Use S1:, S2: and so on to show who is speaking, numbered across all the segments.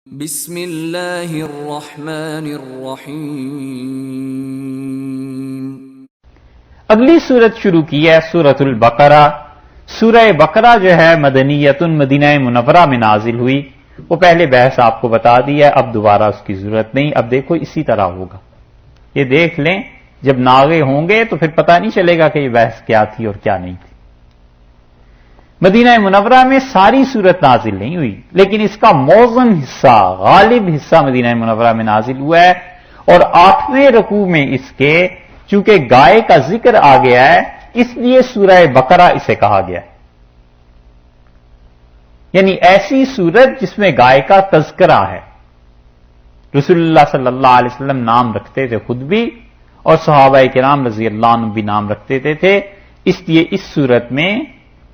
S1: بسم اللہ الرحمن الرحیم۔
S2: اگلی صورت شروع کی ہے سورۃ البقرہ۔ سورہ بقرہ جو ہے مدنیۃ مدینہ منورہ میں نازل ہوئی۔ وہ پہلے بحث آپ کو بتا دی ہے، اب دوبارہ اس کی ضرورت نہیں۔ اب دیکھو اسی طرح ہوگا، یہ دیکھ لیں جب ناغے ہوں گے تو پھر پتہ نہیں چلے گا کہ یہ بحث کیا تھی اور کیا نہیں تھی۔ مدینہ منورہ میں ساری صورت نازل نہیں ہوئی، لیکن اس کا موزن حصہ، غالب حصہ مدینہ منورہ میں نازل ہوا ہے، اور 8ویں رکوع میں اس کے چونکہ گائے کا ذکر آ گیا ہے، اس لیے سورہ بقرہ اسے کہا گیا ہے۔ یعنی ایسی صورت جس میں گائے کا تذکرہ ہے۔ رسول اللہ صلی اللہ علیہ وسلم نام رکھتے تھے خود بھی، اور صحابہ کرام رضی اللہ عنہ بھی نام رکھتے تھے، اس لیے اس صورت میں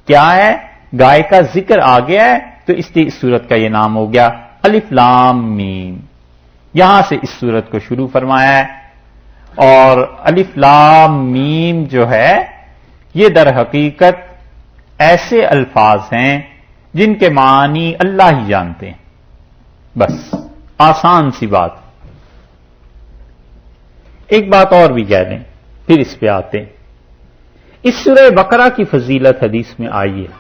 S2: کیا ہے، گائے کا ذکر آ گیا ہے، تو اس لیے اس صورت کا یہ نام ہو گیا الف لام میم۔ یہاں سے اس صورت کو شروع فرمایا ہے، اور الف لام میم جو ہے یہ در حقیقت ایسے الفاظ ہیں جن کے معنی اللہ ہی جانتے ہیں، بس آسان سی بات۔ ایک بات اور بھی کہہ دیں پھر اس پہ آتے ہیں۔ اس سورہ بقرہ کی فضیلت حدیث میں آئی ہے،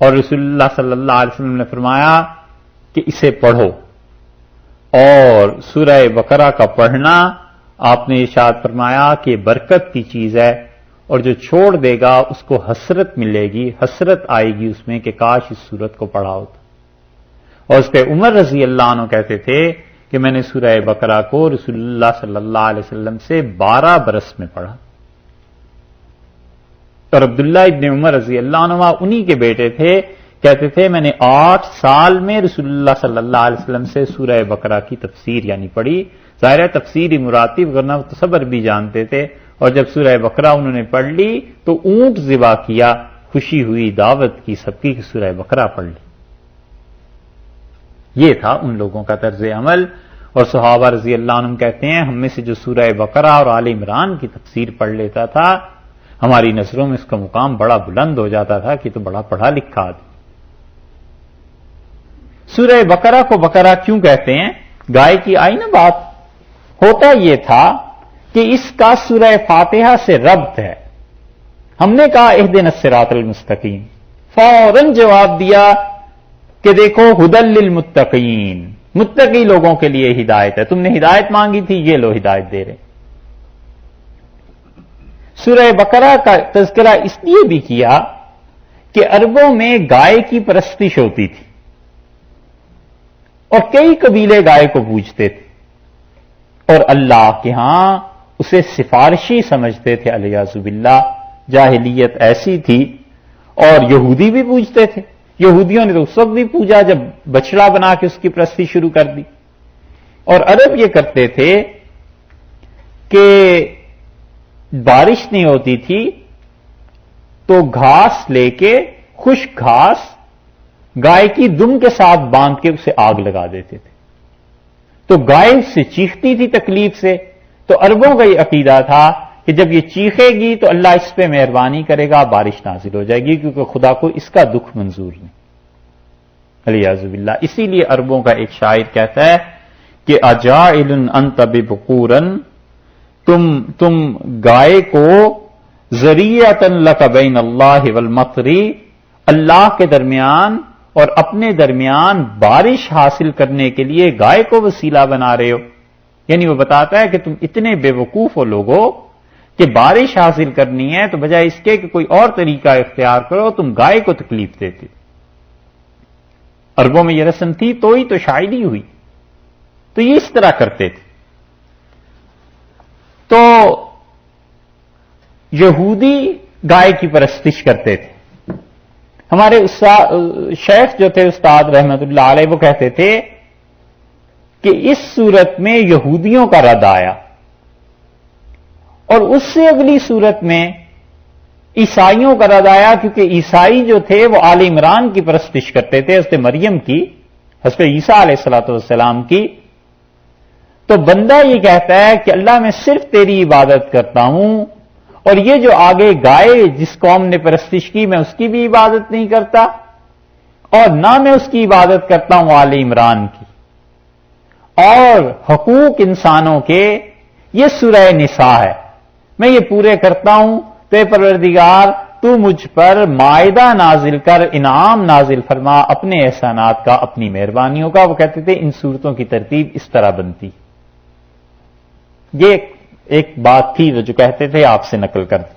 S2: اور رسول اللہ صلی اللہ علیہ وسلم نے فرمایا کہ اسے پڑھو، اور سورہ بقرہ کا پڑھنا آپ نے ارشاد فرمایا کہ برکت کی چیز ہے، اور جو چھوڑ دے گا اس کو حسرت ملے گی، حسرت آئے گی اس میں کہ کاش اس سورت کو پڑھا ہوتا۔ اور اس پہ عمر رضی اللہ عنہ کہتے تھے کہ میں نے سورہ بقرہ کو رسول اللہ صلی اللہ علیہ وسلم سے 12 برس میں پڑھا، اور عبداللہ ابن عمر رضی اللہ عنہ انہی کے بیٹے تھے، کہتے تھے میں نے 8 سال میں رسول اللہ صلی اللہ علیہ وسلم سے سورہ بقرہ کی تفسیر یعنی پڑھی۔ ظاہر ہے تفسیری مراتب ورنہ تصور بھی جانتے تھے، اور جب سورہ بقرہ انہوں نے پڑھ لی تو اونٹ ذبح کیا، خوشی ہوئی، دعوت کی سب کی کہ سورہ بقرہ پڑھ لی۔ یہ تھا ان لوگوں کا طرز عمل۔ اور صحابہ رضی اللہ عنہم کہتے ہیں ہم میں سے جو سورہ بقرہ اور آل عمران کی تفسیر پڑھ لیتا تھا، ہماری نظروں میں اس کا مقام بڑا بلند ہو جاتا تھا کہ تو بڑا پڑھا لکھا آدمی۔ سورہ بقرہ کو بقرہ کیوں کہتے ہیں؟ گائے کی آئی نا بات، ہوتا یہ تھا کہ اس کا سورہ فاتحہ سے ربط ہے۔ ہم نے کہا اہدنا الصراط المستقیم، فوراً جواب دیا کہ دیکھو ھدی للمتقین، متقی لوگوں کے لیے ہدایت ہے، تم نے ہدایت مانگی تھی، یہ لو ہدایت دے رہے۔ سورہ بقرہ کا تذکرہ اس لیے بھی کیا کہ عربوں میں گائے کی پرستش ہوتی تھی، اور کئی قبیلے گائے کو پوجتے تھے، اور اللہ کے ہاں اسے سفارشی سمجھتے تھے علیاذ باللہ۔ جاہلیت ایسی تھی، اور یہودی بھی پوجتے تھے، یہودیوں نے تو اس وقت بھی پوجا جب بچڑا بنا کے اس کی پرستی شروع کر دی۔ اور عرب یہ کرتے تھے کہ بارش نہیں ہوتی تھی تو گھاس لے کے، خشک گھاس گائے کی دم کے ساتھ باندھ کے اسے آگ لگا دیتے تھے، تو گائے اس سے چیختی تھی تکلیف سے۔ تو عربوں کا یہ عقیدہ تھا کہ جب یہ چیخے گی تو اللہ اس پہ مہربانی کرے گا، بارش نازل ہو جائے گی، کیونکہ خدا کو اس کا دکھ منظور نہیں، علیاذ باللہ۔ اسی لیے عربوں کا ایک شاعر کہتا ہے کہ اجاعل انت ببقورا، تم گائے کو ذریعۃ لک بین اللہ والمطر، اللہ کے درمیان اور اپنے درمیان بارش حاصل کرنے کے لیے گائے کو وسیلہ بنا رہے ہو۔ یعنی وہ بتاتا ہے کہ تم اتنے بے وقوف ہو لوگو کہ بارش حاصل کرنی ہے تو بجائے اس کے کہ کوئی اور طریقہ اختیار کرو، تم گائے کو تکلیف دیتے۔ عربوں میں یہ رسم تھی، تو ہی تو شاعری ہوئی، تو یہ اس طرح کرتے تھے۔ تو یہودی گائے کی پرستش کرتے تھے۔ ہمارے شیخ جو تھے استاد رحمت اللہ علیہ، وہ کہتے تھے کہ اس صورت میں یہودیوں کا رد آیا، اور اس سے اگلی صورت میں عیسائیوں کا رد آیا، کیونکہ عیسائی جو تھے وہ آل عمران کی پرستش کرتے تھے، حضرت مریم کی، حضرت عیسیٰ علیہ السلام کی۔ تو بندہ یہ کہتا ہے کہ اللہ میں صرف تیری عبادت کرتا ہوں، اور یہ جو آگے گائے جس قوم نے پرستش کی میں اس کی بھی عبادت نہیں کرتا، اور نہ میں اس کی عبادت کرتا ہوں آل عمران کی، اور حقوق انسانوں کے یہ سورہ نساء ہے، میں یہ پورے کرتا ہوں، تو پروردگار تو مجھ پر مائدہ نازل کر، انعام نازل فرما اپنے احسانات کا، اپنی مہربانیوں کا۔ وہ کہتے تھے ان صورتوں کی ترتیب اس طرح بنتی۔ یہ ایک بات تھی جو کہتے تھے آپ سے نقل کرتے